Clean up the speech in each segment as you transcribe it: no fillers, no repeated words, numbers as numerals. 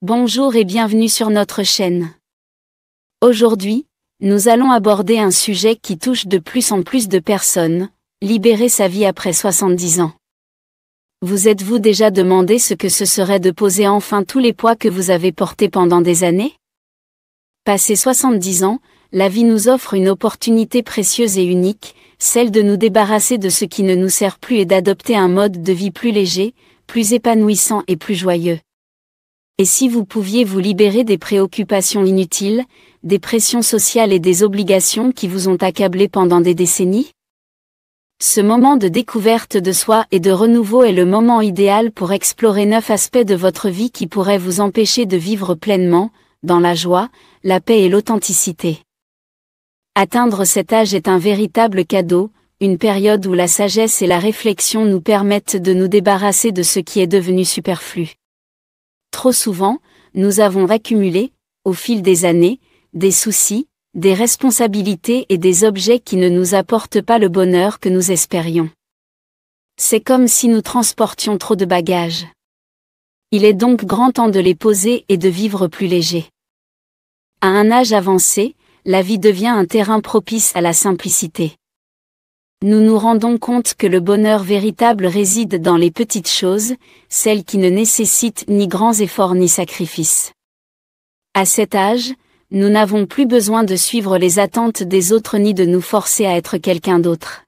Bonjour et bienvenue sur notre chaîne. Aujourd'hui, nous allons aborder un sujet qui touche de plus en plus de personnes, libérer sa vie après 70 ans. Vous êtes-vous déjà demandé ce que ce serait de poser enfin tous les poids que vous avez portés pendant des années? Passé 70 ans, la vie nous offre une opportunité précieuse et unique, celle de nous débarrasser de ce qui ne nous sert plus et d'adopter un mode de vie plus léger, plus épanouissant et plus joyeux. Et si vous pouviez vous libérer des préoccupations inutiles, des pressions sociales et des obligations qui vous ont accablé pendant des décennies? Ce moment de découverte de soi et de renouveau est le moment idéal pour explorer 9 aspects de votre vie qui pourraient vous empêcher de vivre pleinement, dans la joie, la paix et l'authenticité. Atteindre cet âge est un véritable cadeau, une période où la sagesse et la réflexion nous permettent de nous débarrasser de ce qui est devenu superflu. Trop souvent, nous avons accumulé, au fil des années, des soucis, des responsabilités et des objets qui ne nous apportent pas le bonheur que nous espérions. C'est comme si nous transportions trop de bagages. Il est donc grand temps de les poser et de vivre plus léger. À un âge avancé, la vie devient un terrain propice à la simplicité. Nous nous rendons compte que le bonheur véritable réside dans les petites choses, celles qui ne nécessitent ni grands efforts ni sacrifices. À cet âge, nous n'avons plus besoin de suivre les attentes des autres ni de nous forcer à être quelqu'un d'autre.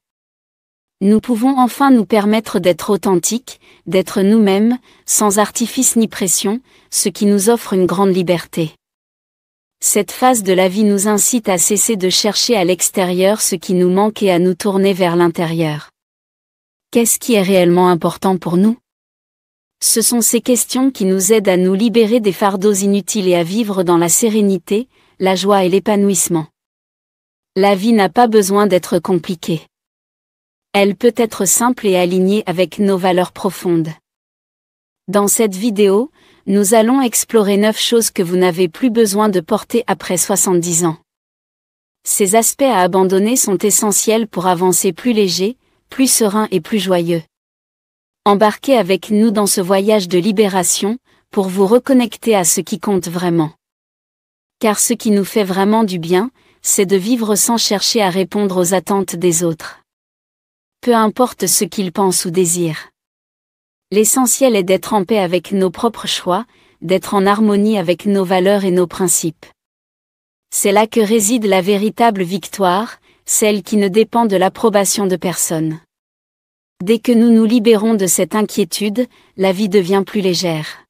Nous pouvons enfin nous permettre d'être authentiques, d'être nous-mêmes, sans artifice ni pression, ce qui nous offre une grande liberté. Cette phase de la vie nous incite à cesser de chercher à l'extérieur ce qui nous manque et à nous tourner vers l'intérieur. Qu'est-ce qui est réellement important pour nous? Ce sont ces questions qui nous aident à nous libérer des fardeaux inutiles et à vivre dans la sérénité, la joie et l'épanouissement. La vie n'a pas besoin d'être compliquée. Elle peut être simple et alignée avec nos valeurs profondes. Dans cette vidéo, nous allons explorer 9 choses que vous n'avez plus besoin de porter après 70 ans. Ces aspects à abandonner sont essentiels pour avancer plus léger, plus serein et plus joyeux. Embarquez avec nous dans ce voyage de libération, pour vous reconnecter à ce qui compte vraiment. Car ce qui nous fait vraiment du bien, c'est de vivre sans chercher à répondre aux attentes des autres. Peu importe ce qu'ils pensent ou désirent. L'essentiel est d'être en paix avec nos propres choix, d'être en harmonie avec nos valeurs et nos principes. C'est là que réside la véritable victoire, celle qui ne dépend de l'approbation de personne. Dès que nous nous libérons de cette inquiétude, la vie devient plus légère.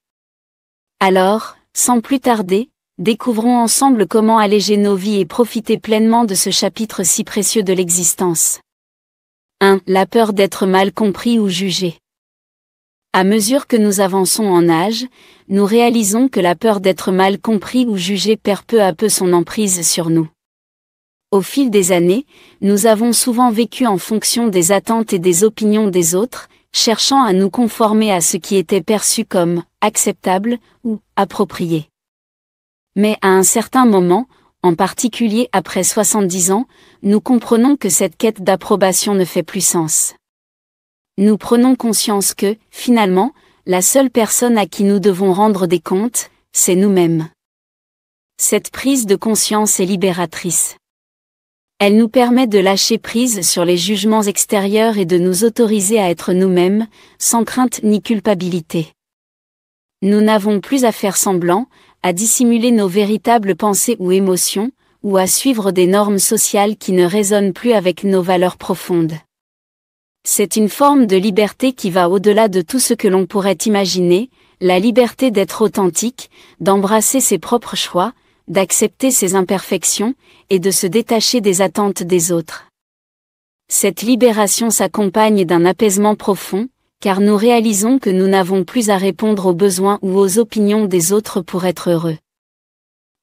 Alors, sans plus tarder, découvrons ensemble comment alléger nos vies et profiter pleinement de ce chapitre si précieux de l'existence. 1. La peur d'être mal compris ou jugé. À mesure que nous avançons en âge, nous réalisons que la peur d'être mal compris ou jugé perd peu à peu son emprise sur nous. Au fil des années, nous avons souvent vécu en fonction des attentes et des opinions des autres, cherchant à nous conformer à ce qui était perçu comme acceptable ou approprié. Mais à un certain moment, en particulier après 70 ans, nous comprenons que cette quête d'approbation ne fait plus sens. Nous prenons conscience que, finalement, la seule personne à qui nous devons rendre des comptes, c'est nous-mêmes. Cette prise de conscience est libératrice. Elle nous permet de lâcher prise sur les jugements extérieurs et de nous autoriser à être nous-mêmes, sans crainte ni culpabilité. Nous n'avons plus à faire semblant, à dissimuler nos véritables pensées ou émotions, ou à suivre des normes sociales qui ne résonnent plus avec nos valeurs profondes. C'est une forme de liberté qui va au-delà de tout ce que l'on pourrait imaginer, la liberté d'être authentique, d'embrasser ses propres choix, d'accepter ses imperfections, et de se détacher des attentes des autres. Cette libération s'accompagne d'un apaisement profond, car nous réalisons que nous n'avons plus à répondre aux besoins ou aux opinions des autres pour être heureux.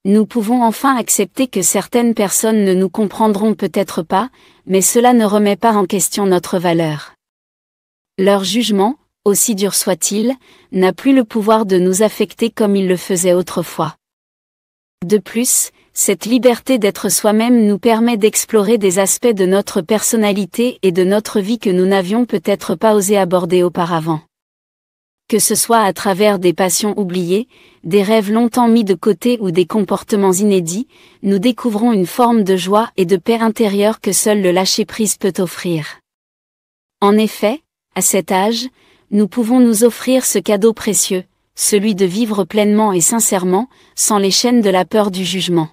Nous pouvons enfin accepter que certaines personnes ne nous comprendront peut-être pas, mais cela ne remet pas en question notre valeur. Leur jugement, aussi dur soit-il, n'a plus le pouvoir de nous affecter comme il le faisait autrefois. De plus, cette liberté d'être soi-même nous permet d'explorer des aspects de notre personnalité et de notre vie que nous n'avions peut-être pas osé aborder auparavant. Que ce soit à travers des passions oubliées, des rêves longtemps mis de côté ou des comportements inédits, nous découvrons une forme de joie et de paix intérieure que seul le lâcher-prise peut offrir. En effet, à cet âge, nous pouvons nous offrir ce cadeau précieux, celui de vivre pleinement et sincèrement, sans les chaînes de la peur du jugement.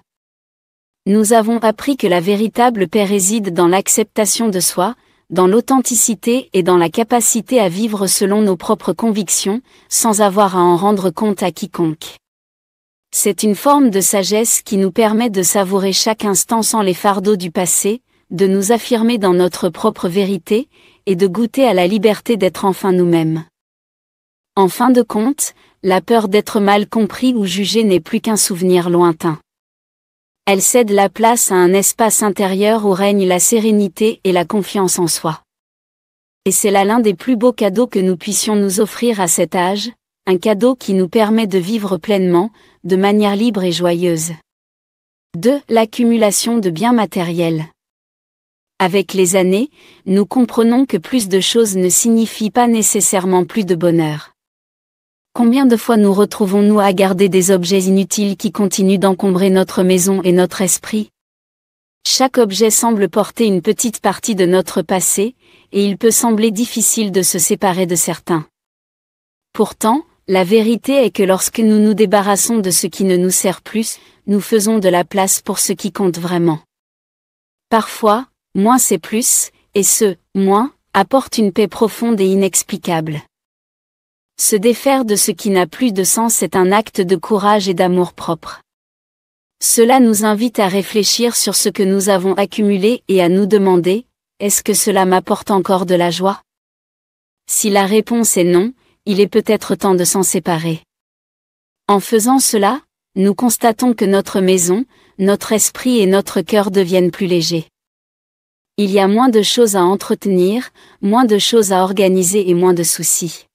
Nous avons appris que la véritable paix réside dans l'acceptation de soi, dans l'authenticité et dans la capacité à vivre selon nos propres convictions, sans avoir à en rendre compte à quiconque. C'est une forme de sagesse qui nous permet de savourer chaque instant sans les fardeaux du passé, de nous affirmer dans notre propre vérité, et de goûter à la liberté d'être enfin nous-mêmes. En fin de compte, la peur d'être mal compris ou jugé n'est plus qu'un souvenir lointain. Elle cède la place à un espace intérieur où règne la sérénité et la confiance en soi. Et c'est là l'un des plus beaux cadeaux que nous puissions nous offrir à cet âge, un cadeau qui nous permet de vivre pleinement, de manière libre et joyeuse. 2. L'accumulation de biens matériels. Avec les années, nous comprenons que plus de choses ne signifie pas nécessairement plus de bonheur. Combien de fois nous retrouvons-nous à garder des objets inutiles qui continuent d'encombrer notre maison et notre esprit? Chaque objet semble porter une petite partie de notre passé, et il peut sembler difficile de se séparer de certains. Pourtant, la vérité est que lorsque nous nous débarrassons de ce qui ne nous sert plus, nous faisons de la place pour ce qui compte vraiment. Parfois, moins c'est plus, et ce « moins » apporte une paix profonde et inexplicable. Se défaire de ce qui n'a plus de sens est un acte de courage et d'amour-propre. Cela nous invite à réfléchir sur ce que nous avons accumulé et à nous demander, est-ce que cela m'apporte encore de la joie? Si la réponse est non, il est peut-être temps de s'en séparer. En faisant cela, nous constatons que notre maison, notre esprit et notre cœur deviennent plus légers. Il y a moins de choses à entretenir, moins de choses à organiser et moins de soucis.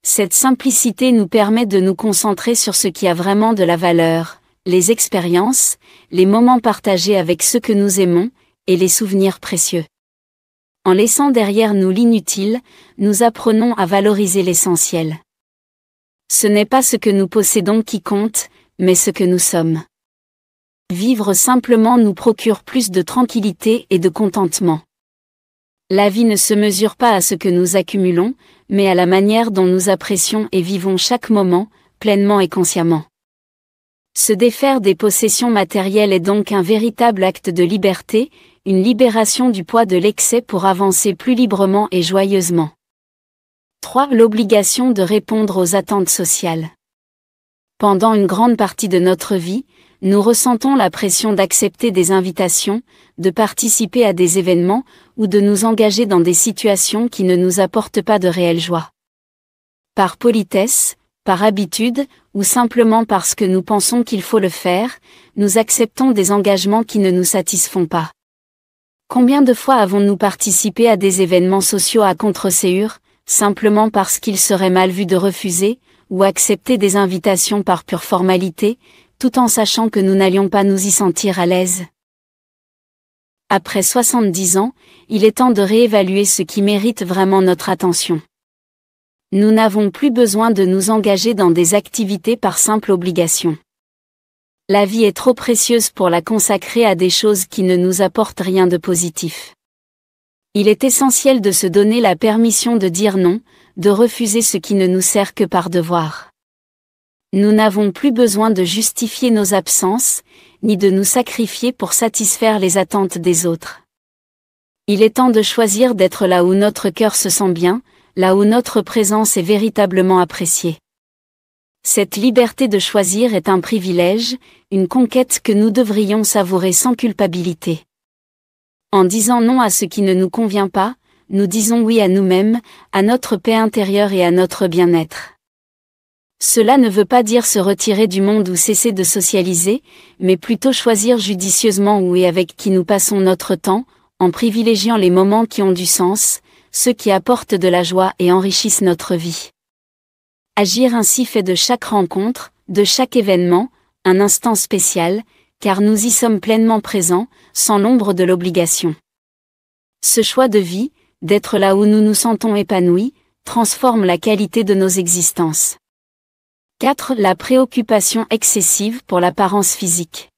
Cette simplicité nous permet de nous concentrer sur ce qui a vraiment de la valeur, les expériences, les moments partagés avec ceux que nous aimons, et les souvenirs précieux. En laissant derrière nous l'inutile, nous apprenons à valoriser l'essentiel. Ce n'est pas ce que nous possédons qui compte, mais ce que nous sommes. Vivre simplement nous procure plus de tranquillité et de contentement. La vie ne se mesure pas à ce que nous accumulons, mais à la manière dont nous apprécions et vivons chaque moment, pleinement et consciemment. Se défaire des possessions matérielles est donc un véritable acte de liberté, une libération du poids de l'excès pour avancer plus librement et joyeusement. 3. L'obligation de répondre aux attentes sociales. Pendant une grande partie de notre vie, nous ressentons la pression d'accepter des invitations, de participer à des événements, ou de nous engager dans des situations qui ne nous apportent pas de réelle joie. Par politesse, par habitude, ou simplement parce que nous pensons qu'il faut le faire, nous acceptons des engagements qui ne nous satisfont pas. Combien de fois avons-nous participé à des événements sociaux à contre-ségur, simplement parce qu'il serait mal vu de refuser, ou accepter des invitations par pure formalité, tout en sachant que nous n'allions pas nous y sentir à l'aise? Après 70 ans, il est temps de réévaluer ce qui mérite vraiment notre attention. Nous n'avons plus besoin de nous engager dans des activités par simple obligation. La vie est trop précieuse pour la consacrer à des choses qui ne nous apportent rien de positif. Il est essentiel de se donner la permission de dire non, de refuser ce qui ne nous sert que par devoir. Nous n'avons plus besoin de justifier nos absences, ni de nous sacrifier pour satisfaire les attentes des autres. Il est temps de choisir d'être là où notre cœur se sent bien, là où notre présence est véritablement appréciée. Cette liberté de choisir est un privilège, une conquête que nous devrions savourer sans culpabilité. En disant non à ce qui ne nous convient pas, nous disons oui à nous-mêmes, à notre paix intérieure et à notre bien-être. Cela ne veut pas dire se retirer du monde ou cesser de socialiser, mais plutôt choisir judicieusement où et avec qui nous passons notre temps, en privilégiant les moments qui ont du sens, ceux qui apportent de la joie et enrichissent notre vie. Agir ainsi fait de chaque rencontre, de chaque événement, un instant spécial, car nous y sommes pleinement présents, sans l'ombre de l'obligation. Ce choix de vie, d'être là où nous nous sentons épanouis, transforme la qualité de nos existences. 4. La préoccupation excessive pour l'apparence physique.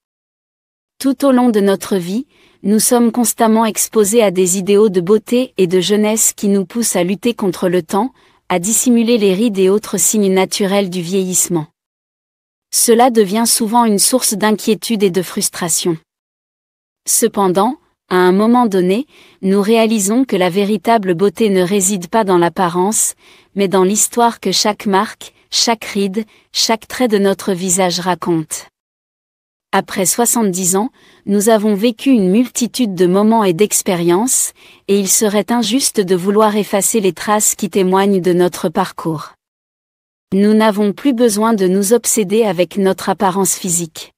Tout au long de notre vie, nous sommes constamment exposés à des idéaux de beauté et de jeunesse qui nous poussent à lutter contre le temps, à dissimuler les rides et autres signes naturels du vieillissement. Cela devient souvent une source d'inquiétude et de frustration. Cependant, à un moment donné, nous réalisons que la véritable beauté ne réside pas dans l'apparence, mais dans l'histoire que chaque marque, chaque ride, chaque trait de notre visage raconte. Après 70 ans, nous avons vécu une multitude de moments et d'expériences, et il serait injuste de vouloir effacer les traces qui témoignent de notre parcours. Nous n'avons plus besoin de nous obséder avec notre apparence physique.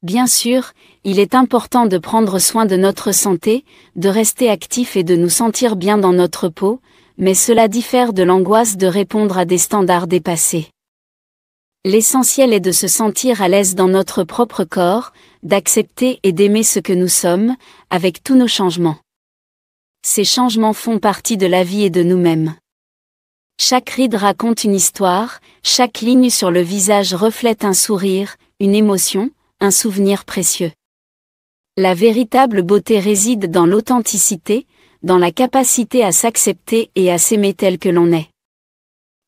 Bien sûr, il est important de prendre soin de notre santé, de rester actif et de nous sentir bien dans notre peau, mais cela diffère de l'angoisse de répondre à des standards dépassés. L'essentiel est de se sentir à l'aise dans notre propre corps, d'accepter et d'aimer ce que nous sommes, avec tous nos changements. Ces changements font partie de la vie et de nous-mêmes. Chaque ride raconte une histoire, chaque ligne sur le visage reflète un sourire, une émotion, un souvenir précieux. La véritable beauté réside dans l'authenticité, dans la capacité à s'accepter et à s'aimer tel que l'on est.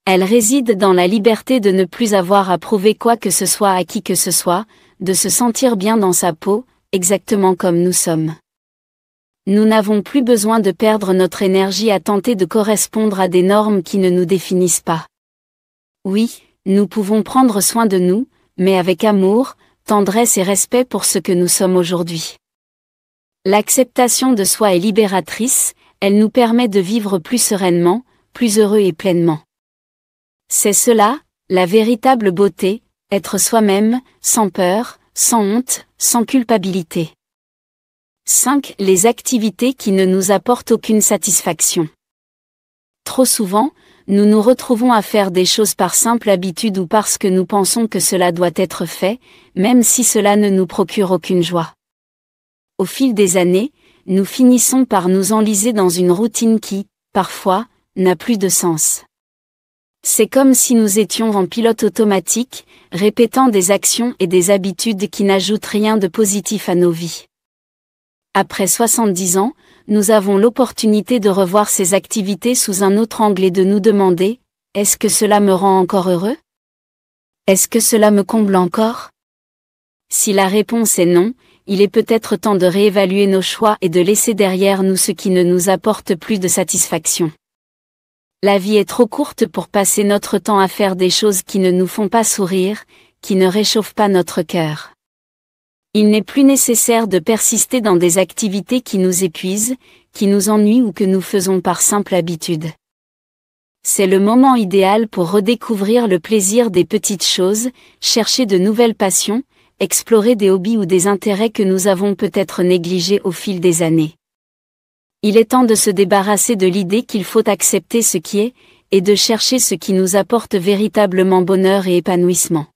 Elle réside dans la liberté de ne plus avoir à prouver quoi que ce soit à qui que ce soit, de se sentir bien dans sa peau, exactement comme nous sommes. Nous n'avons plus besoin de perdre notre énergie à tenter de correspondre à des normes qui ne nous définissent pas. Oui, nous pouvons prendre soin de nous, mais avec amour, tendresse et respect pour ce que nous sommes aujourd'hui. L'acceptation de soi est libératrice, elle nous permet de vivre plus sereinement, plus heureux et pleinement. C'est cela, la véritable beauté, être soi-même, sans peur, sans honte, sans culpabilité. 5. Les activités qui ne nous apportent aucune satisfaction. Trop souvent, nous nous retrouvons à faire des choses par simple habitude ou parce que nous pensons que cela doit être fait, même si cela ne nous procure aucune joie. Au fil des années, nous finissons par nous enliser dans une routine qui, parfois, n'a plus de sens. C'est comme si nous étions en pilote automatique, répétant des actions et des habitudes qui n'ajoutent rien de positif à nos vies. Après 70 ans, nous avons l'opportunité de revoir ces activités sous un autre angle et de nous demander, est-ce que cela me rend encore heureux? Est-ce que cela me comble encore? Si la réponse est non, il est peut-être temps de réévaluer nos choix et de laisser derrière nous ce qui ne nous apporte plus de satisfaction. La vie est trop courte pour passer notre temps à faire des choses qui ne nous font pas sourire, qui ne réchauffent pas notre cœur. Il n'est plus nécessaire de persister dans des activités qui nous épuisent, qui nous ennuient ou que nous faisons par simple habitude. C'est le moment idéal pour redécouvrir le plaisir des petites choses, chercher de nouvelles passions, explorer des hobbies ou des intérêts que nous avons peut-être négligés au fil des années. Il est temps de se débarrasser de l'idée qu'il faut accepter ce qui est, et de chercher ce qui nous apporte véritablement bonheur et épanouissement.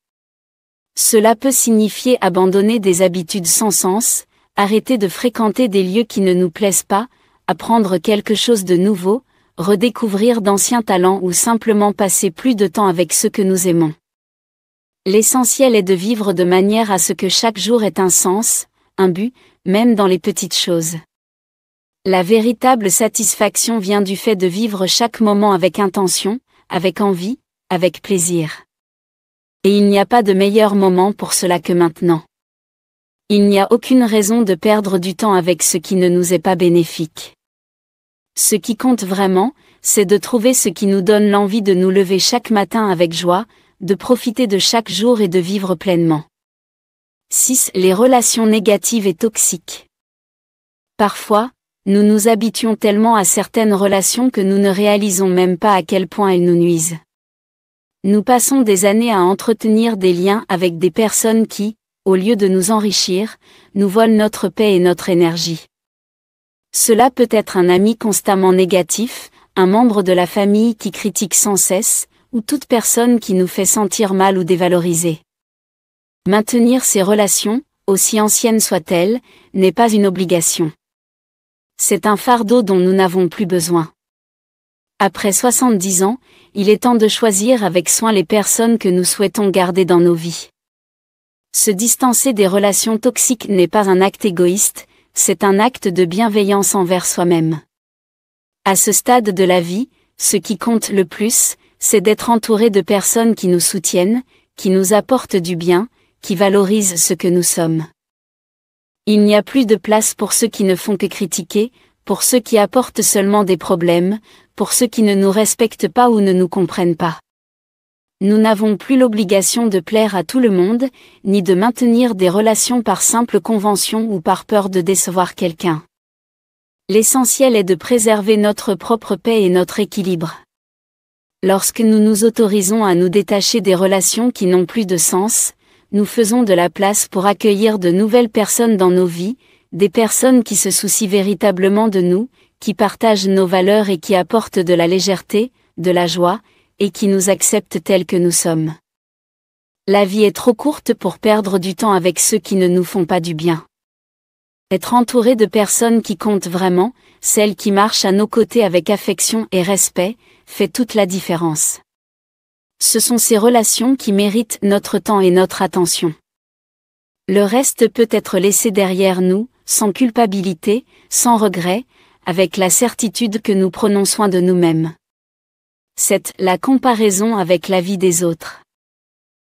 Cela peut signifier abandonner des habitudes sans sens, arrêter de fréquenter des lieux qui ne nous plaisent pas, apprendre quelque chose de nouveau, redécouvrir d'anciens talents ou simplement passer plus de temps avec ceux que nous aimons. L'essentiel est de vivre de manière à ce que chaque jour ait un sens, un but, même dans les petites choses. La véritable satisfaction vient du fait de vivre chaque moment avec intention, avec envie, avec plaisir. Et il n'y a pas de meilleur moment pour cela que maintenant. Il n'y a aucune raison de perdre du temps avec ce qui ne nous est pas bénéfique. Ce qui compte vraiment, c'est de trouver ce qui nous donne l'envie de nous lever chaque matin avec joie, de profiter de chaque jour et de vivre pleinement. 6. Les relations négatives et toxiques. Parfois, nous nous habituons tellement à certaines relations que nous ne réalisons même pas à quel point elles nous nuisent. Nous passons des années à entretenir des liens avec des personnes qui, au lieu de nous enrichir, nous volent notre paix et notre énergie. Cela peut être un ami constamment négatif, un membre de la famille qui critique sans cesse, ou toute personne qui nous fait sentir mal ou dévalorisés. Maintenir ces relations, aussi anciennes soient-elles, n'est pas une obligation. C'est un fardeau dont nous n'avons plus besoin. Après 70 ans, il est temps de choisir avec soin les personnes que nous souhaitons garder dans nos vies. Se distancer des relations toxiques n'est pas un acte égoïste, c'est un acte de bienveillance envers soi-même. À ce stade de la vie, ce qui compte le plus, c'est d'être entouré de personnes qui nous soutiennent, qui nous apportent du bien, qui valorisent ce que nous sommes. Il n'y a plus de place pour ceux qui ne font que critiquer, pour ceux qui apportent seulement des problèmes, pour ceux qui ne nous respectent pas ou ne nous comprennent pas. Nous n'avons plus l'obligation de plaire à tout le monde, ni de maintenir des relations par simple convention ou par peur de décevoir quelqu'un. L'essentiel est de préserver notre propre paix et notre équilibre. Lorsque nous nous autorisons à nous détacher des relations qui n'ont plus de sens, nous faisons de la place pour accueillir de nouvelles personnes dans nos vies, des personnes qui se soucient véritablement de nous, qui partagent nos valeurs et qui apportent de la légèreté, de la joie, et qui nous acceptent tels que nous sommes. La vie est trop courte pour perdre du temps avec ceux qui ne nous font pas du bien. Être entouré de personnes qui comptent vraiment, celles qui marchent à nos côtés avec affection et respect, fait toute la différence. Ce sont ces relations qui méritent notre temps et notre attention. Le reste peut être laissé derrière nous, sans culpabilité, sans regret, avec la certitude que nous prenons soin de nous-mêmes. C'est la comparaison avec la vie des autres.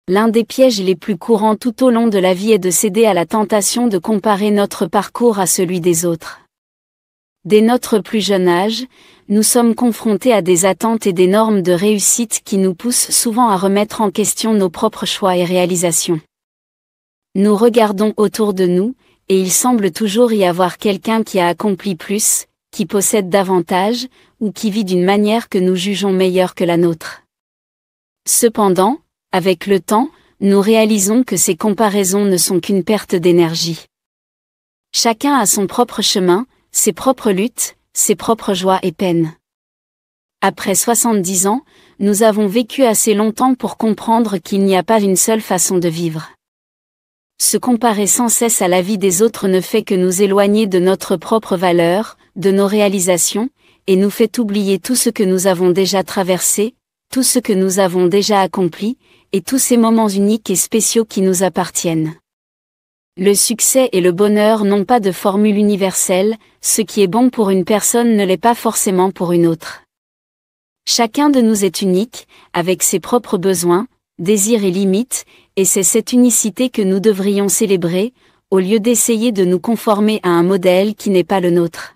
L'un des pièges les plus courants tout au long de la vie est de céder à la tentation de comparer notre parcours à celui des autres. Dès notre plus jeune âge, nous sommes confrontés à des attentes et des normes de réussite qui nous poussent souvent à remettre en question nos propres choix et réalisations. Nous regardons autour de nous, et il semble toujours y avoir quelqu'un qui a accompli plus, qui possède davantage, ou qui vit d'une manière que nous jugeons meilleure que la nôtre. Cependant, avec le temps, nous réalisons que ces comparaisons ne sont qu'une perte d'énergie. Chacun a son propre chemin, ses propres luttes, ses propres joies et peines. Après 70 ans, nous avons vécu assez longtemps pour comprendre qu'il n'y a pas une seule façon de vivre. Se comparer sans cesse à la vie des autres ne fait que nous éloigner de notre propre valeur, de nos réalisations, et nous fait oublier tout ce que nous avons déjà traversé, tout ce que nous avons déjà accompli, et tous ces moments uniques et spéciaux qui nous appartiennent. Le succès et le bonheur n'ont pas de formule universelle, ce qui est bon pour une personne ne l'est pas forcément pour une autre. Chacun de nous est unique, avec ses propres besoins, désirs et limites, et c'est cette unicité que nous devrions célébrer, au lieu d'essayer de nous conformer à un modèle qui n'est pas le nôtre.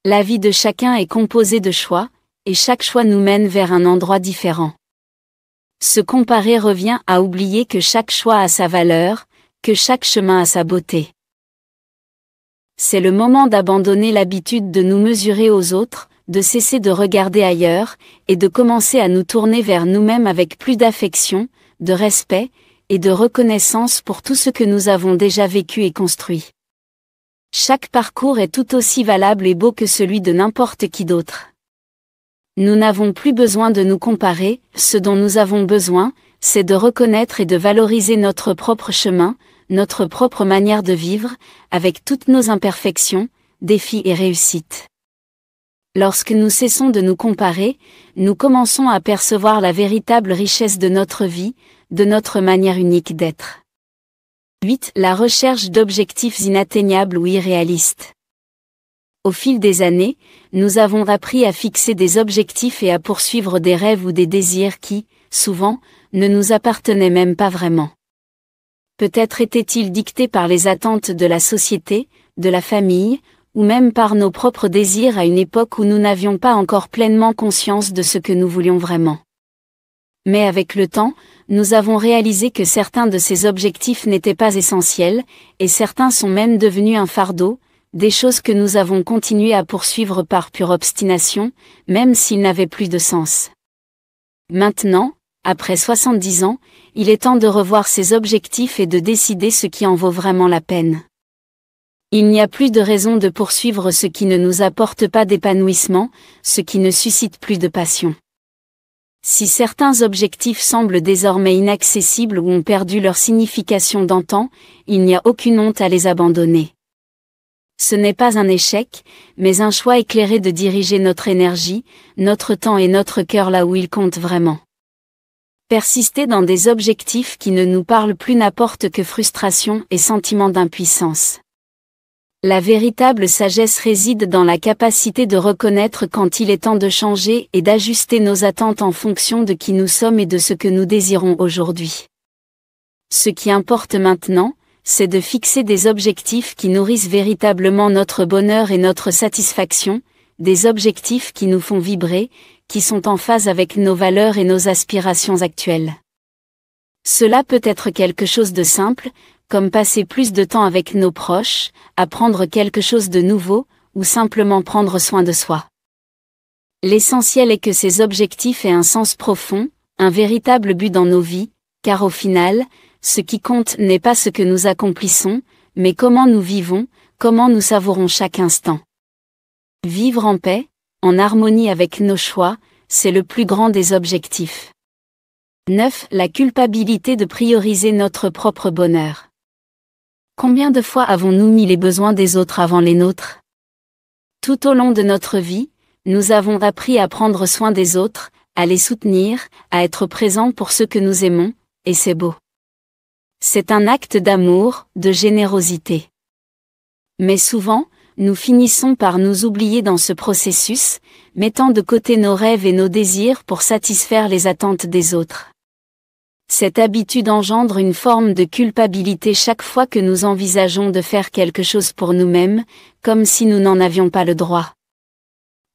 La vie de chacun est composée de choix, et chaque choix nous mène vers un endroit différent. Se comparer revient à oublier que chaque choix a sa valeur, que chaque chemin a sa beauté. C'est le moment d'abandonner l'habitude de nous mesurer aux autres, de cesser de regarder ailleurs, et de commencer à nous tourner vers nous-mêmes avec plus d'affection, de respect, et de reconnaissance pour tout ce que nous avons déjà vécu et construit. Chaque parcours est tout aussi valable et beau que celui de n'importe qui d'autre. Nous n'avons plus besoin de nous comparer, ce dont nous avons besoin, c'est de reconnaître et de valoriser notre propre chemin, notre propre manière de vivre, avec toutes nos imperfections, défis et réussites. Lorsque nous cessons de nous comparer, nous commençons à percevoir la véritable richesse de notre vie, de notre manière unique d'être. 8. La recherche d'objectifs inatteignables ou irréalistes. Au fil des années, nous avons appris à fixer des objectifs et à poursuivre des rêves ou des désirs qui, souvent, ne nous appartenaient même pas vraiment. Peut-être étaient-ils dictés par les attentes de la société, de la famille, ou même par nos propres désirs à une époque où nous n'avions pas encore pleinement conscience de ce que nous voulions vraiment. Mais avec le temps, nous avons réalisé que certains de ces objectifs n'étaient pas essentiels, et certains sont même devenus un fardeau, des choses que nous avons continué à poursuivre par pure obstination, même s'ils n'avaient plus de sens. Maintenant, après 70 ans, il est temps de revoir ces objectifs et de décider ce qui en vaut vraiment la peine. Il n'y a plus de raison de poursuivre ce qui ne nous apporte pas d'épanouissement, ce qui ne suscite plus de passion. Si certains objectifs semblent désormais inaccessibles ou ont perdu leur signification d'antan, il n'y a aucune honte à les abandonner. Ce n'est pas un échec, mais un choix éclairé de diriger notre énergie, notre temps et notre cœur là où il compte vraiment. Persister dans des objectifs qui ne nous parlent plus n'apporte que frustration et sentiment d'impuissance. La véritable sagesse réside dans la capacité de reconnaître quand il est temps de changer et d'ajuster nos attentes en fonction de qui nous sommes et de ce que nous désirons aujourd'hui. Ce qui importe maintenant, c'est de fixer des objectifs qui nourrissent véritablement notre bonheur et notre satisfaction, des objectifs qui nous font vibrer, qui sont en phase avec nos valeurs et nos aspirations actuelles. Cela peut être quelque chose de simple, comme passer plus de temps avec nos proches, apprendre quelque chose de nouveau, ou simplement prendre soin de soi. L'essentiel est que ces objectifs aient un sens profond, un véritable but dans nos vies, car au final, ce qui compte n'est pas ce que nous accomplissons, mais comment nous vivons, comment nous savourons chaque instant. Vivre en paix, en harmonie avec nos choix, c'est le plus grand des objectifs. 9. La culpabilité de prioriser notre propre bonheur. Combien de fois avons-nous mis les besoins des autres avant les nôtres? Tout au long de notre vie, nous avons appris à prendre soin des autres, à les soutenir, à être présents pour ceux que nous aimons, et c'est beau. C'est un acte d'amour, de générosité. Mais souvent, nous finissons par nous oublier dans ce processus, mettant de côté nos rêves et nos désirs pour satisfaire les attentes des autres. Cette habitude engendre une forme de culpabilité chaque fois que nous envisageons de faire quelque chose pour nous-mêmes, comme si nous n'en avions pas le droit.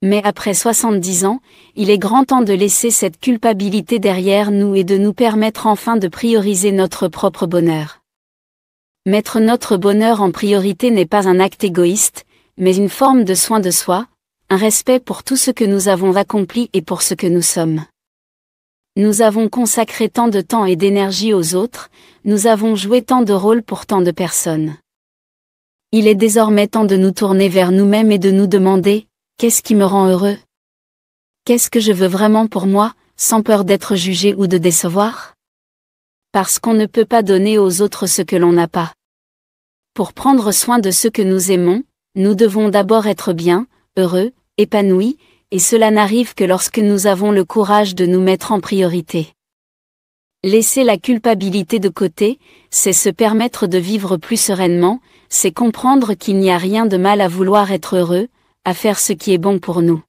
Mais après 70 ans, il est grand temps de laisser cette culpabilité derrière nous et de nous permettre enfin de prioriser notre propre bonheur. Mettre notre bonheur en priorité n'est pas un acte égoïste, mais une forme de soin de soi, un respect pour tout ce que nous avons accompli et pour ce que nous sommes. Nous avons consacré tant de temps et d'énergie aux autres, nous avons joué tant de rôles pour tant de personnes. Il est désormais temps de nous tourner vers nous-mêmes et de nous demander, qu'est-ce qui me rend heureux? Qu'est-ce que je veux vraiment pour moi, sans peur d'être jugé ou de décevoir? Parce qu'on ne peut pas donner aux autres ce que l'on n'a pas. Pour prendre soin de ceux que nous aimons, nous devons d'abord être bien, heureux, épanouis, et cela n'arrive que lorsque nous avons le courage de nous mettre en priorité. Laisser la culpabilité de côté, c'est se permettre de vivre plus sereinement, c'est comprendre qu'il n'y a rien de mal à vouloir être heureux, à faire ce qui est bon pour nous.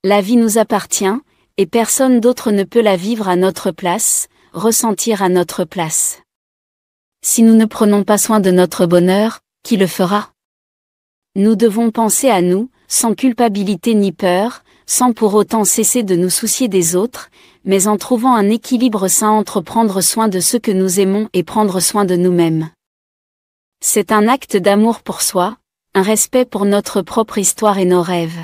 La vie nous appartient, et personne d'autre ne peut la vivre à notre place, ressentir à notre place. Si nous ne prenons pas soin de notre bonheur, qui le fera? Nous devons penser à nous, sans culpabilité ni peur, sans pour autant cesser de nous soucier des autres, mais en trouvant un équilibre sain entre prendre soin de ceux que nous aimons et prendre soin de nous-mêmes. C'est un acte d'amour pour soi, un respect pour notre propre histoire et nos rêves.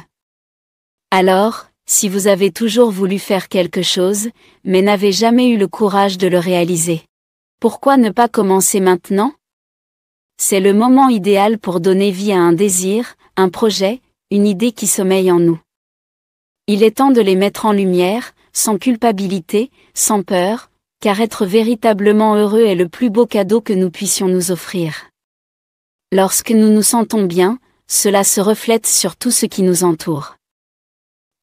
Alors, si vous avez toujours voulu faire quelque chose, mais n'avez jamais eu le courage de le réaliser, pourquoi ne pas commencer maintenant? C'est le moment idéal pour donner vie à un désir, un projet, une idée qui sommeille en nous. Il est temps de les mettre en lumière, sans culpabilité, sans peur, car être véritablement heureux est le plus beau cadeau que nous puissions nous offrir. Lorsque nous nous sentons bien, cela se reflète sur tout ce qui nous entoure.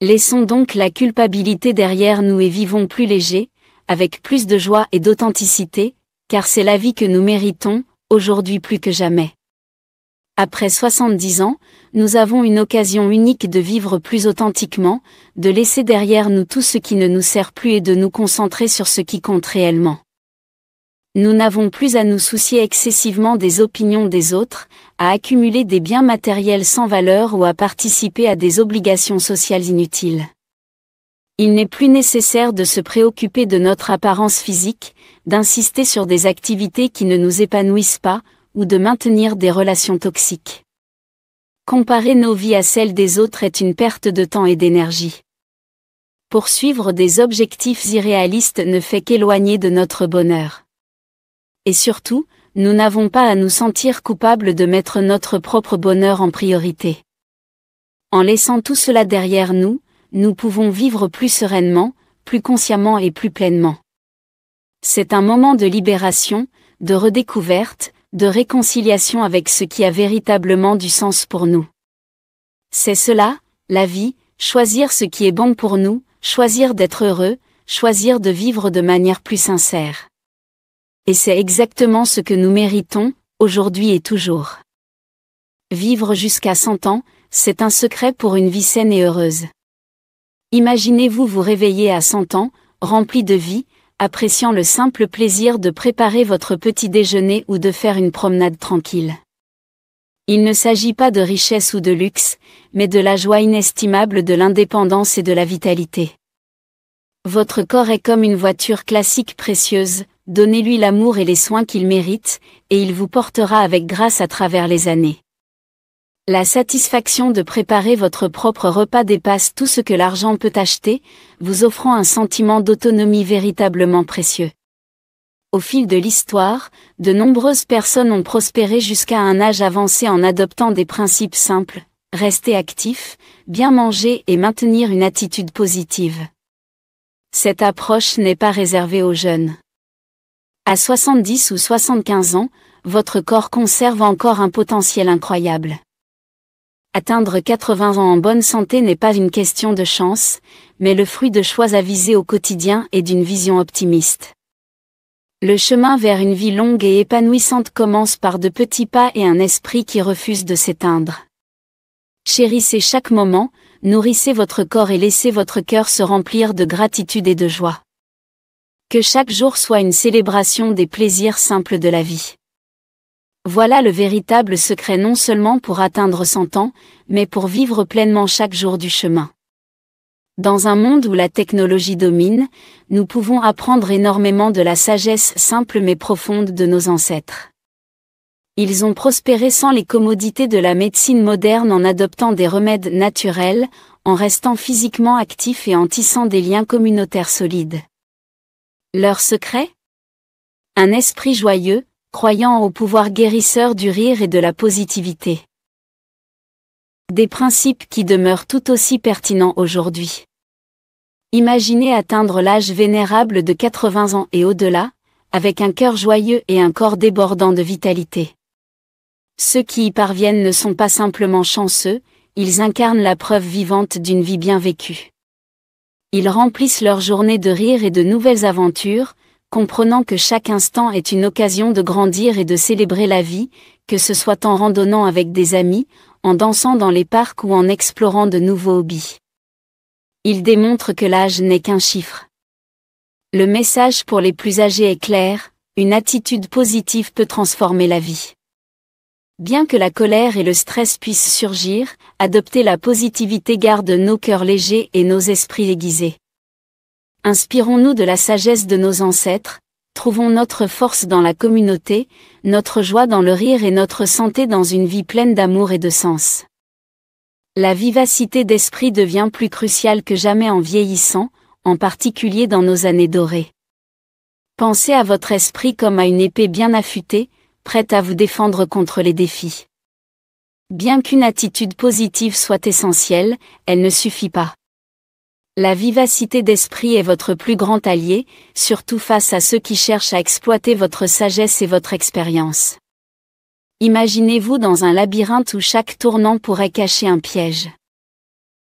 Laissons donc la culpabilité derrière nous et vivons plus léger, avec plus de joie et d'authenticité, car c'est la vie que nous méritons, aujourd'hui plus que jamais. Après 70 ans, nous avons une occasion unique de vivre plus authentiquement, de laisser derrière nous tout ce qui ne nous sert plus et de nous concentrer sur ce qui compte réellement. Nous n'avons plus à nous soucier excessivement des opinions des autres, à accumuler des biens matériels sans valeur ou à participer à des obligations sociales inutiles. Il n'est plus nécessaire de se préoccuper de notre apparence physique, d'insister sur des activités qui ne nous épanouissent pas, ou de maintenir des relations toxiques. Comparer nos vies à celles des autres est une perte de temps et d'énergie. Poursuivre des objectifs irréalistes ne fait qu'éloigner de notre bonheur. Et surtout, nous n'avons pas à nous sentir coupables de mettre notre propre bonheur en priorité. En laissant tout cela derrière nous, nous pouvons vivre plus sereinement, plus consciemment et plus pleinement. C'est un moment de libération, de redécouverte, de réconciliation avec ce qui a véritablement du sens pour nous. C'est cela, la vie, choisir ce qui est bon pour nous, choisir d'être heureux, choisir de vivre de manière plus sincère. Et c'est exactement ce que nous méritons, aujourd'hui et toujours. Vivre jusqu'à 100 ans, c'est un secret pour une vie saine et heureuse. Imaginez-vous vous réveiller à 100 ans, rempli de vie, appréciant le simple plaisir de préparer votre petit déjeuner ou de faire une promenade tranquille. Il ne s'agit pas de richesse ou de luxe, mais de la joie inestimable de l'indépendance et de la vitalité. Votre corps est comme une voiture classique précieuse, donnez-lui l'amour et les soins qu'il mérite, et il vous portera avec grâce à travers les années. La satisfaction de préparer votre propre repas dépasse tout ce que l'argent peut acheter, vous offrant un sentiment d'autonomie véritablement précieux. Au fil de l'histoire, de nombreuses personnes ont prospéré jusqu'à un âge avancé en adoptant des principes simples, rester actif, bien manger et maintenir une attitude positive. Cette approche n'est pas réservée aux jeunes. À 70 ou 75 ans, votre corps conserve encore un potentiel incroyable. Atteindre 80 ans en bonne santé n'est pas une question de chance, mais le fruit de choix avisés au quotidien et d'une vision optimiste. Le chemin vers une vie longue et épanouissante commence par de petits pas et un esprit qui refuse de s'éteindre. Chérissez chaque moment, nourrissez votre corps et laissez votre cœur se remplir de gratitude et de joie. Que chaque jour soit une célébration des plaisirs simples de la vie. Voilà le véritable secret non seulement pour atteindre 100 ans, mais pour vivre pleinement chaque jour du chemin. Dans un monde où la technologie domine, nous pouvons apprendre énormément de la sagesse simple mais profonde de nos ancêtres. Ils ont prospéré sans les commodités de la médecine moderne en adoptant des remèdes naturels, en restant physiquement actifs et en tissant des liens communautaires solides. Leur secret ? Un esprit joyeux, croyant au pouvoir guérisseur du rire et de la positivité. Des principes qui demeurent tout aussi pertinents aujourd'hui. Imaginez atteindre l'âge vénérable de 80 ans et au-delà, avec un cœur joyeux et un corps débordant de vitalité. Ceux qui y parviennent ne sont pas simplement chanceux, ils incarnent la preuve vivante d'une vie bien vécue. Ils remplissent leur journée de rire et de nouvelles aventures, comprenant que chaque instant est une occasion de grandir et de célébrer la vie, que ce soit en randonnant avec des amis, en dansant dans les parcs ou en explorant de nouveaux hobbies. Ils démontrent que l'âge n'est qu'un chiffre. Le message pour les plus âgés est clair, une attitude positive peut transformer la vie. Bien que la colère et le stress puissent surgir, adopter la positivité garde nos cœurs légers et nos esprits aiguisés. Inspirons-nous de la sagesse de nos ancêtres, trouvons notre force dans la communauté, notre joie dans le rire et notre santé dans une vie pleine d'amour et de sens. La vivacité d'esprit devient plus cruciale que jamais en vieillissant, en particulier dans nos années dorées. Pensez à votre esprit comme à une épée bien affûtée, prête à vous défendre contre les défis. Bien qu'une attitude positive soit essentielle, elle ne suffit pas. La vivacité d'esprit est votre plus grand allié, surtout face à ceux qui cherchent à exploiter votre sagesse et votre expérience. Imaginez-vous dans un labyrinthe où chaque tournant pourrait cacher un piège.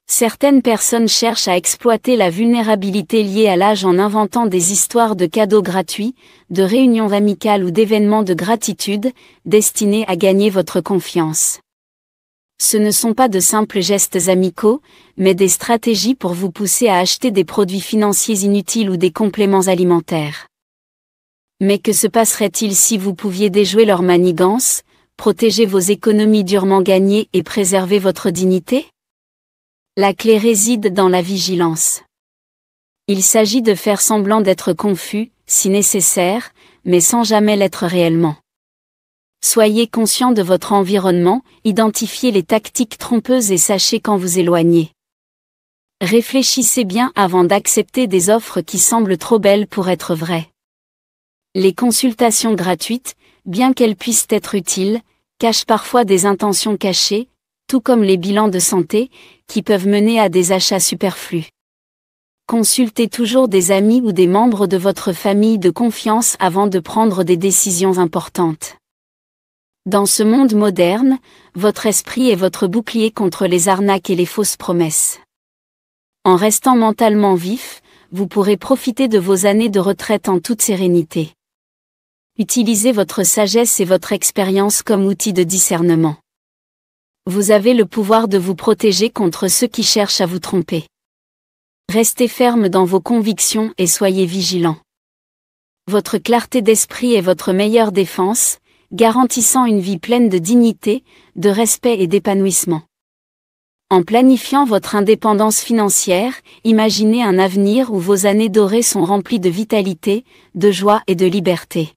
Certaines personnes cherchent à exploiter la vulnérabilité liée à l'âge en inventant des histoires de cadeaux gratuits, de réunions amicales ou d'événements de gratitude, destinés à gagner votre confiance. Ce ne sont pas de simples gestes amicaux, mais des stratégies pour vous pousser à acheter des produits financiers inutiles ou des compléments alimentaires. Mais que se passerait-il si vous pouviez déjouer leur manigance, protéger vos économies durement gagnées et préserver votre dignité ? La clé réside dans la vigilance. Il s'agit de faire semblant d'être confus, si nécessaire, mais sans jamais l'être réellement. Soyez conscient de votre environnement, identifiez les tactiques trompeuses et sachez quand vous éloigner. Réfléchissez bien avant d'accepter des offres qui semblent trop belles pour être vraies. Les consultations gratuites, bien qu'elles puissent être utiles, cachent parfois des intentions cachées, tout comme les bilans de santé, qui peuvent mener à des achats superflus. Consultez toujours des amis ou des membres de votre famille de confiance avant de prendre des décisions importantes. Dans ce monde moderne, votre esprit est votre bouclier contre les arnaques et les fausses promesses. En restant mentalement vif, vous pourrez profiter de vos années de retraite en toute sérénité. Utilisez votre sagesse et votre expérience comme outil de discernement. Vous avez le pouvoir de vous protéger contre ceux qui cherchent à vous tromper. Restez ferme dans vos convictions et soyez vigilants. Votre clarté d'esprit est votre meilleure défense, garantissant une vie pleine de dignité, de respect et d'épanouissement. En planifiant votre indépendance financière, imaginez un avenir où vos années dorées sont remplies de vitalité, de joie et de liberté.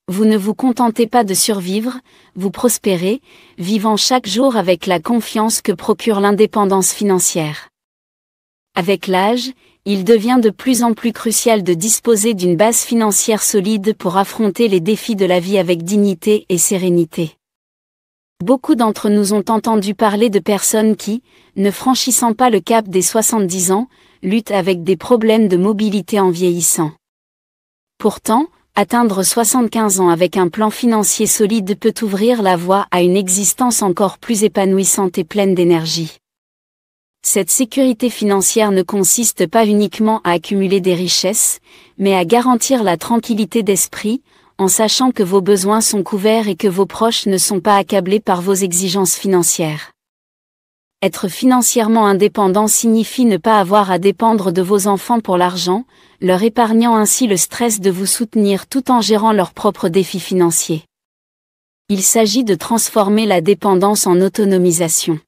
Vous ne vous contentez pas de survivre, vous prospérez, vivant chaque jour avec la confiance que procure l'indépendance financière. Avec l'âge, il devient de plus en plus crucial de disposer d'une base financière solide pour affronter les défis de la vie avec dignité et sérénité. Beaucoup d'entre nous ont entendu parler de personnes qui, ne franchissant pas le cap des 70 ans, luttent avec des problèmes de mobilité en vieillissant. Pourtant, atteindre 75 ans avec un plan financier solide peut ouvrir la voie à une existence encore plus épanouissante et pleine d'énergie. Cette sécurité financière ne consiste pas uniquement à accumuler des richesses, mais à garantir la tranquillité d'esprit, en sachant que vos besoins sont couverts et que vos proches ne sont pas accablés par vos exigences financières. Être financièrement indépendant signifie ne pas avoir à dépendre de vos enfants pour l'argent, leur épargnant ainsi le stress de vous soutenir tout en gérant leurs propres défis financiers. Il s'agit de transformer la dépendance en autonomisation.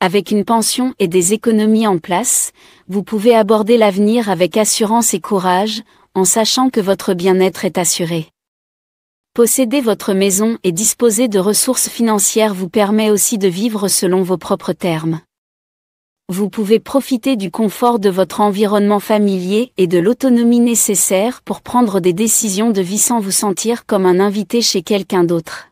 Avec une pension et des économies en place, vous pouvez aborder l'avenir avec assurance et courage, en sachant que votre bien-être est assuré. Posséder votre maison et disposer de ressources financières vous permet aussi de vivre selon vos propres termes. Vous pouvez profiter du confort de votre environnement familier et de l'autonomie nécessaire pour prendre des décisions de vie sans vous sentir comme un invité chez quelqu'un d'autre.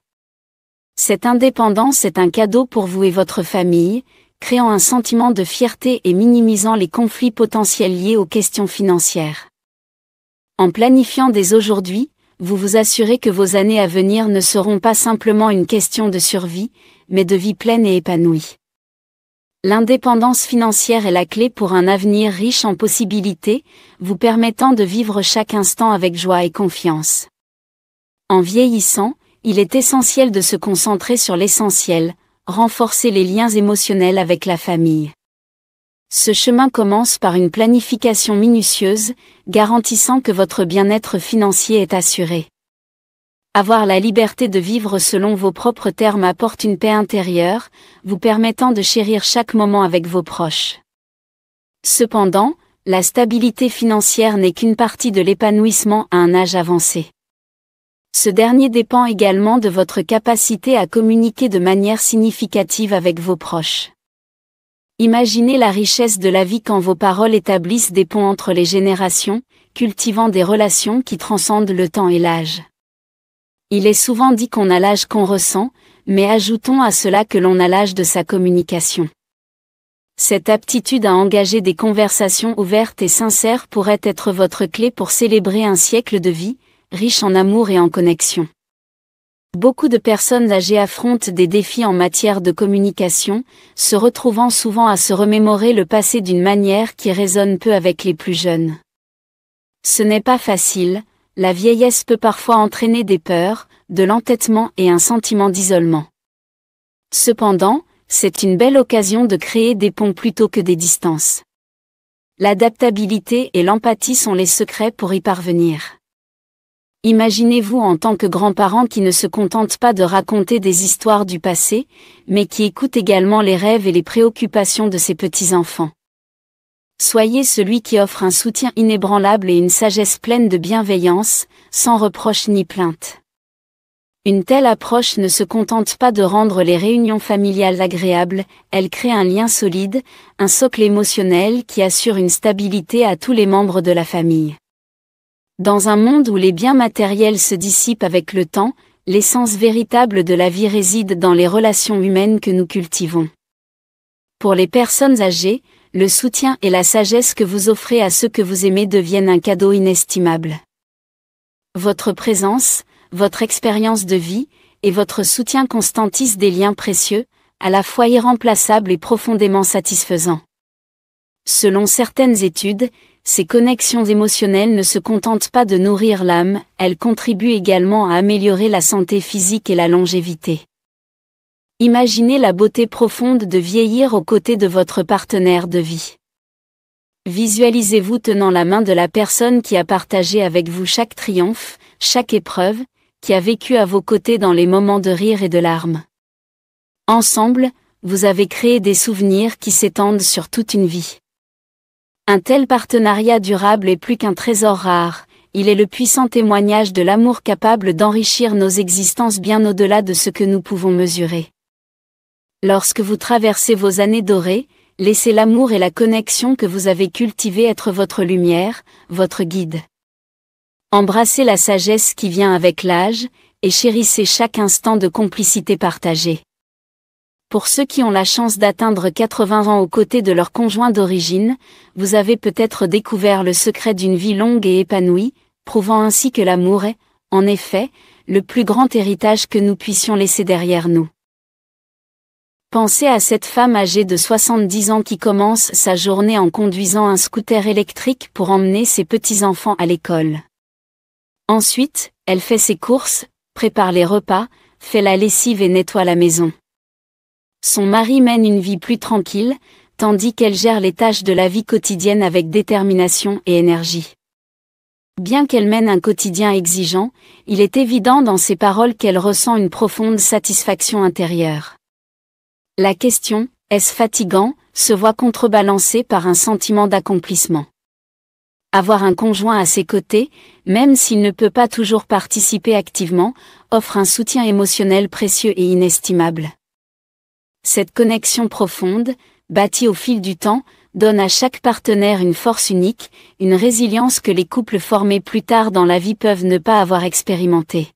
Cette indépendance est un cadeau pour vous et votre famille, créant un sentiment de fierté et minimisant les conflits potentiels liés aux questions financières. En planifiant dès aujourd'hui, vous vous assurez que vos années à venir ne seront pas simplement une question de survie, mais de vie pleine et épanouie. L'indépendance financière est la clé pour un avenir riche en possibilités, vous permettant de vivre chaque instant avec joie et confiance. En vieillissant, il est essentiel de se concentrer sur l'essentiel, renforcer les liens émotionnels avec la famille. Ce chemin commence par une planification minutieuse, garantissant que votre bien-être financier est assuré. Avoir la liberté de vivre selon vos propres termes apporte une paix intérieure, vous permettant de chérir chaque moment avec vos proches. Cependant, la stabilité financière n'est qu'une partie de l'épanouissement à un âge avancé. Ce dernier dépend également de votre capacité à communiquer de manière significative avec vos proches. Imaginez la richesse de la vie quand vos paroles établissent des ponts entre les générations, cultivant des relations qui transcendent le temps et l'âge. Il est souvent dit qu'on a l'âge qu'on ressent, mais ajoutons à cela que l'on a l'âge de sa communication. Cette aptitude à engager des conversations ouvertes et sincères pourrait être votre clé pour célébrer un siècle de vie, riche en amour et en connexion. Beaucoup de personnes âgées affrontent des défis en matière de communication, se retrouvant souvent à se remémorer le passé d'une manière qui résonne peu avec les plus jeunes. Ce n'est pas facile, la vieillesse peut parfois entraîner des peurs, de l'entêtement et un sentiment d'isolement. Cependant, c'est une belle occasion de créer des ponts plutôt que des distances. L'adaptabilité et l'empathie sont les secrets pour y parvenir. Imaginez-vous en tant que grands-parents qui ne se contentent pas de raconter des histoires du passé, mais qui écoutent également les rêves et les préoccupations de ses petits-enfants. Soyez celui qui offre un soutien inébranlable et une sagesse pleine de bienveillance, sans reproche ni plainte. Une telle approche ne se contente pas de rendre les réunions familiales agréables, elle crée un lien solide, un socle émotionnel qui assure une stabilité à tous les membres de la famille. Dans un monde où les biens matériels se dissipent avec le temps, l'essence véritable de la vie réside dans les relations humaines que nous cultivons. Pour les personnes âgées, le soutien et la sagesse que vous offrez à ceux que vous aimez deviennent un cadeau inestimable. Votre présence, votre expérience de vie, et votre soutien constant tissent des liens précieux, à la fois irremplaçables et profondément satisfaisants. Selon certaines études, ces connexions émotionnelles ne se contentent pas de nourrir l'âme, elles contribuent également à améliorer la santé physique et la longévité. Imaginez la beauté profonde de vieillir aux côtés de votre partenaire de vie. Visualisez-vous tenant la main de la personne qui a partagé avec vous chaque triomphe, chaque épreuve, qui a vécu à vos côtés dans les moments de rire et de larmes. Ensemble, vous avez créé des souvenirs qui s'étendent sur toute une vie. Un tel partenariat durable est plus qu'un trésor rare, il est le puissant témoignage de l'amour capable d'enrichir nos existences bien au-delà de ce que nous pouvons mesurer. Lorsque vous traversez vos années dorées, laissez l'amour et la connexion que vous avez cultivés être votre lumière, votre guide. Embrassez la sagesse qui vient avec l'âge, et chérissez chaque instant de complicité partagée. Pour ceux qui ont la chance d'atteindre 80 ans aux côtés de leur conjoint d'origine, vous avez peut-être découvert le secret d'une vie longue et épanouie, prouvant ainsi que l'amour est, en effet, le plus grand héritage que nous puissions laisser derrière nous. Pensez à cette femme âgée de 70 ans qui commence sa journée en conduisant un scooter électrique pour emmener ses petits-enfants à l'école. Ensuite, elle fait ses courses, prépare les repas, fait la lessive et nettoie la maison. Son mari mène une vie plus tranquille, tandis qu'elle gère les tâches de la vie quotidienne avec détermination et énergie. Bien qu'elle mène un quotidien exigeant, il est évident dans ses paroles qu'elle ressent une profonde satisfaction intérieure. La question, est-ce fatigant, se voit contrebalancée par un sentiment d'accomplissement. Avoir un conjoint à ses côtés, même s'il ne peut pas toujours participer activement, offre un soutien émotionnel précieux et inestimable. Cette connexion profonde, bâtie au fil du temps, donne à chaque partenaire une force unique, une résilience que les couples formés plus tard dans la vie peuvent ne pas avoir expérimentée.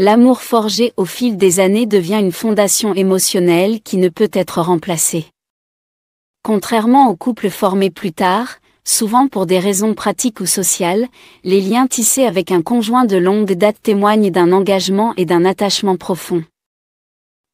L'amour forgé au fil des années devient une fondation émotionnelle qui ne peut être remplacée. Contrairement aux couples formés plus tard, souvent pour des raisons pratiques ou sociales, les liens tissés avec un conjoint de longue date témoignent d'un engagement et d'un attachement profond.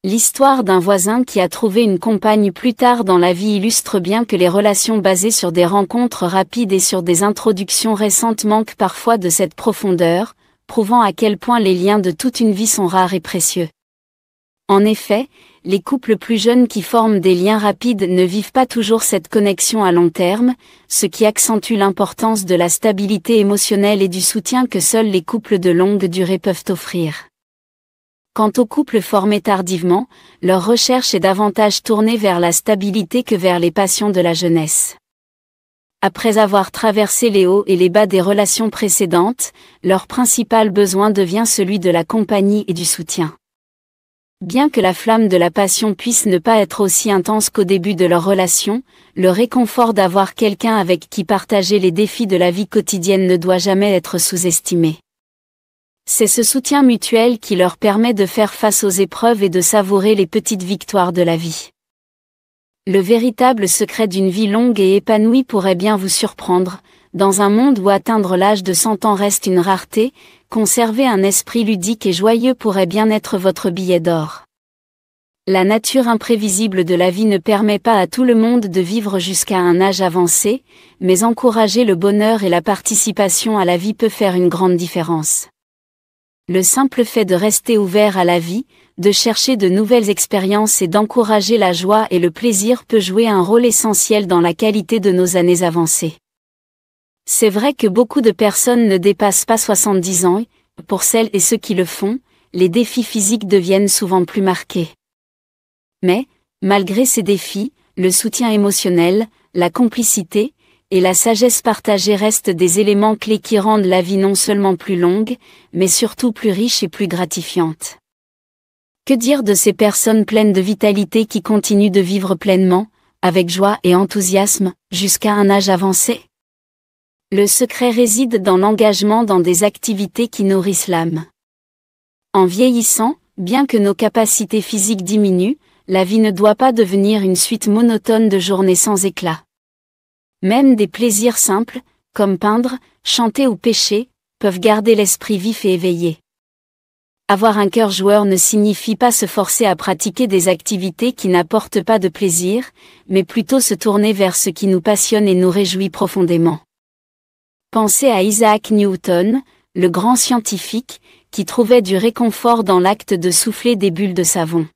L'histoire d'un voisin qui a trouvé une compagne plus tard dans la vie illustre bien que les relations basées sur des rencontres rapides et sur des introductions récentes manquent parfois de cette profondeur, prouvant à quel point les liens de toute une vie sont rares et précieux. En effet, les couples plus jeunes qui forment des liens rapides ne vivent pas toujours cette connexion à long terme, ce qui accentue l'importance de la stabilité émotionnelle et du soutien que seuls les couples de longue durée peuvent offrir. Quant aux couples formés tardivement, leur recherche est davantage tournée vers la stabilité que vers les passions de la jeunesse. Après avoir traversé les hauts et les bas des relations précédentes, leur principal besoin devient celui de la compagnie et du soutien. Bien que la flamme de la passion puisse ne pas être aussi intense qu'au début de leur relation, le réconfort d'avoir quelqu'un avec qui partager les défis de la vie quotidienne ne doit jamais être sous-estimé. C'est ce soutien mutuel qui leur permet de faire face aux épreuves et de savourer les petites victoires de la vie. Le véritable secret d'une vie longue et épanouie pourrait bien vous surprendre, dans un monde où atteindre l'âge de 100 ans reste une rareté, conserver un esprit ludique et joyeux pourrait bien être votre billet d'or. La nature imprévisible de la vie ne permet pas à tout le monde de vivre jusqu'à un âge avancé, mais encourager le bonheur et la participation à la vie peut faire une grande différence. Le simple fait de rester ouvert à la vie, de chercher de nouvelles expériences et d'encourager la joie et le plaisir peut jouer un rôle essentiel dans la qualité de nos années avancées. C'est vrai que beaucoup de personnes ne dépassent pas 70 ans et, pour celles et ceux qui le font, les défis physiques deviennent souvent plus marqués. Mais, malgré ces défis, le soutien émotionnel, la complicité, et la sagesse partagée restent des éléments clés qui rendent la vie non seulement plus longue, mais surtout plus riche et plus gratifiante. Que dire de ces personnes pleines de vitalité qui continuent de vivre pleinement, avec joie et enthousiasme, jusqu'à un âge avancé? Le secret réside dans l'engagement dans des activités qui nourrissent l'âme. En vieillissant, bien que nos capacités physiques diminuent, la vie ne doit pas devenir une suite monotone de journées sans éclat. Même des plaisirs simples, comme peindre, chanter ou pêcher, peuvent garder l'esprit vif et éveillé. Avoir un cœur joueur ne signifie pas se forcer à pratiquer des activités qui n'apportent pas de plaisir, mais plutôt se tourner vers ce qui nous passionne et nous réjouit profondément. Pensez à Isaac Newton, le grand scientifique, qui trouvait du réconfort dans l'acte de souffler des bulles de savon.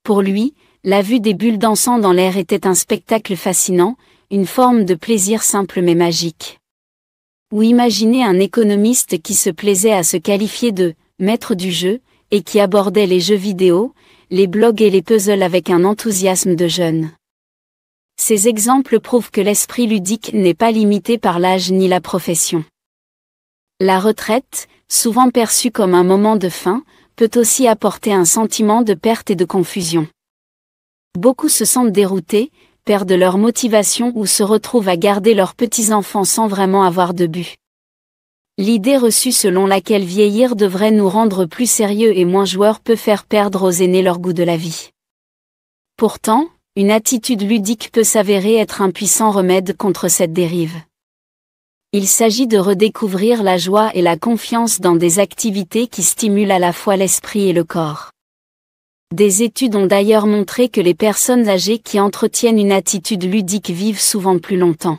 Pour lui, la vue des bulles dansant dans l'air était un spectacle fascinant, une forme de plaisir simple mais magique. Ou imaginez un économiste qui se plaisait à se qualifier de « maître du jeu » et qui abordait les jeux vidéo, les blogs et les puzzles avec un enthousiasme de jeune. Ces exemples prouvent que l'esprit ludique n'est pas limité par l'âge ni la profession. La retraite, souvent perçue comme un moment de fin, peut aussi apporter un sentiment de perte et de confusion. Beaucoup se sentent déroutés, perdent leur motivation ou se retrouvent à garder leurs petits-enfants sans vraiment avoir de but. L'idée reçue selon laquelle vieillir devrait nous rendre plus sérieux et moins joueurs peut faire perdre aux aînés leur goût de la vie. Pourtant, une attitude ludique peut s'avérer être un puissant remède contre cette dérive. Il s'agit de redécouvrir la joie et la confiance dans des activités qui stimulent à la fois l'esprit et le corps. Des études ont d'ailleurs montré que les personnes âgées qui entretiennent une attitude ludique vivent souvent plus longtemps.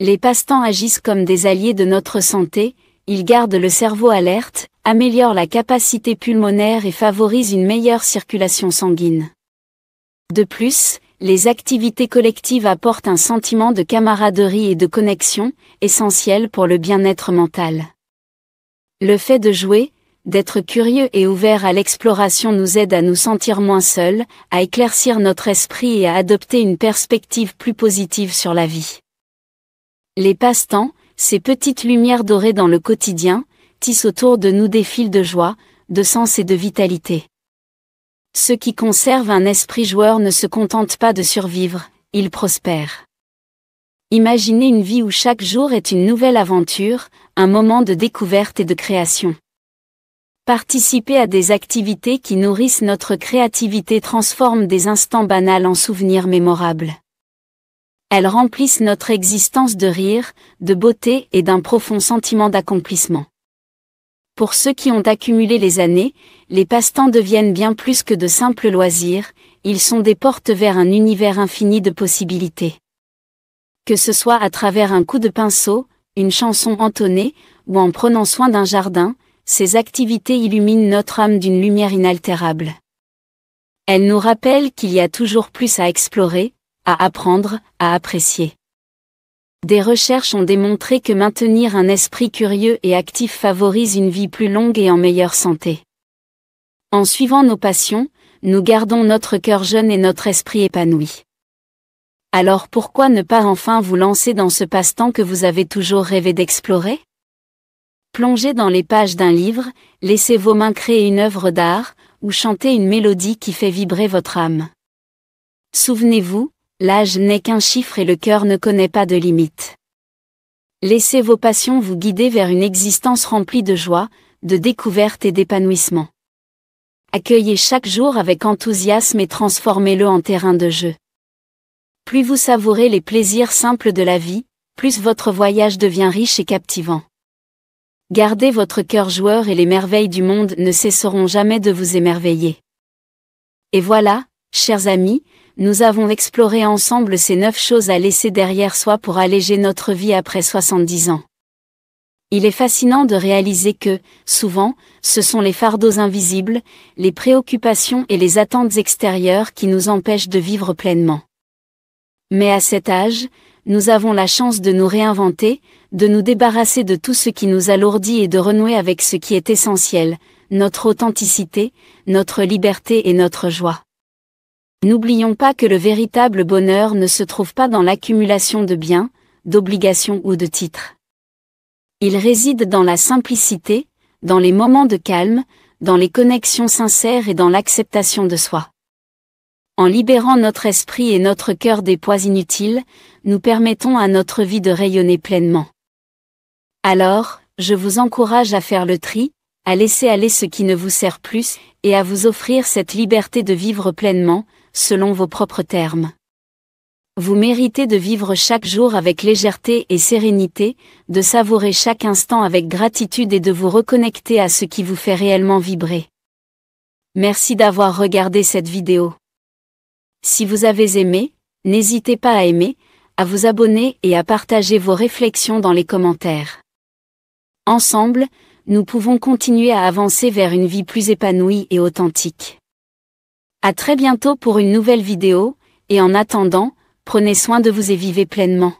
Les passe-temps agissent comme des alliés de notre santé, ils gardent le cerveau alerte, améliorent la capacité pulmonaire et favorisent une meilleure circulation sanguine. De plus, les activités collectives apportent un sentiment de camaraderie et de connexion, essentiel pour le bien-être mental. Le fait de jouer, d'être curieux et ouvert à l'exploration nous aide à nous sentir moins seuls, à éclaircir notre esprit et à adopter une perspective plus positive sur la vie. Les passe-temps, ces petites lumières dorées dans le quotidien, tissent autour de nous des fils de joie, de sens et de vitalité. Ceux qui conservent un esprit joueur ne se contentent pas de survivre, ils prospèrent. Imaginez une vie où chaque jour est une nouvelle aventure, un moment de découverte et de création. Participer à des activités qui nourrissent notre créativité transforment des instants banals en souvenirs mémorables. Elles remplissent notre existence de rire, de beauté et d'un profond sentiment d'accomplissement. Pour ceux qui ont accumulé les années, les passe-temps deviennent bien plus que de simples loisirs, ils sont des portes vers un univers infini de possibilités. Que ce soit à travers un coup de pinceau, une chanson entonnée, ou en prenant soin d'un jardin, ces activités illuminent notre âme d'une lumière inaltérable. Elles nous rappellent qu'il y a toujours plus à explorer, à apprendre, à apprécier. Des recherches ont démontré que maintenir un esprit curieux et actif favorise une vie plus longue et en meilleure santé. En suivant nos passions, nous gardons notre cœur jeune et notre esprit épanoui. Alors pourquoi ne pas enfin vous lancer dans ce passe-temps que vous avez toujours rêvé d'explorer ? Plongez dans les pages d'un livre, laissez vos mains créer une œuvre d'art, ou chantez une mélodie qui fait vibrer votre âme. Souvenez-vous, l'âge n'est qu'un chiffre et le cœur ne connaît pas de limite. Laissez vos passions vous guider vers une existence remplie de joie, de découverte et d'épanouissement. Accueillez chaque jour avec enthousiasme et transformez-le en terrain de jeu. Plus vous savourez les plaisirs simples de la vie, plus votre voyage devient riche et captivant. Gardez votre cœur joueur et les merveilles du monde ne cesseront jamais de vous émerveiller. Et voilà, chers amis, nous avons exploré ensemble ces 9 choses à laisser derrière soi pour alléger notre vie après 70 ans. Il est fascinant de réaliser que, souvent, ce sont les fardeaux invisibles, les préoccupations et les attentes extérieures qui nous empêchent de vivre pleinement. Mais à cet âge, nous avons la chance de nous réinventer, de nous débarrasser de tout ce qui nous alourdit et de renouer avec ce qui est essentiel, notre authenticité, notre liberté et notre joie. N'oublions pas que le véritable bonheur ne se trouve pas dans l'accumulation de biens, d'obligations ou de titres. Il réside dans la simplicité, dans les moments de calme, dans les connexions sincères et dans l'acceptation de soi. En libérant notre esprit et notre cœur des poids inutiles, nous permettons à notre vie de rayonner pleinement. Alors, je vous encourage à faire le tri, à laisser aller ce qui ne vous sert plus, et à vous offrir cette liberté de vivre pleinement, selon vos propres termes. Vous méritez de vivre chaque jour avec légèreté et sérénité, de savourer chaque instant avec gratitude et de vous reconnecter à ce qui vous fait réellement vibrer. Merci d'avoir regardé cette vidéo. Si vous avez aimé, n'hésitez pas à aimer, à vous abonner et à partager vos réflexions dans les commentaires. Ensemble, nous pouvons continuer à avancer vers une vie plus épanouie et authentique. À très bientôt pour une nouvelle vidéo, et en attendant, prenez soin de vous et vivez pleinement.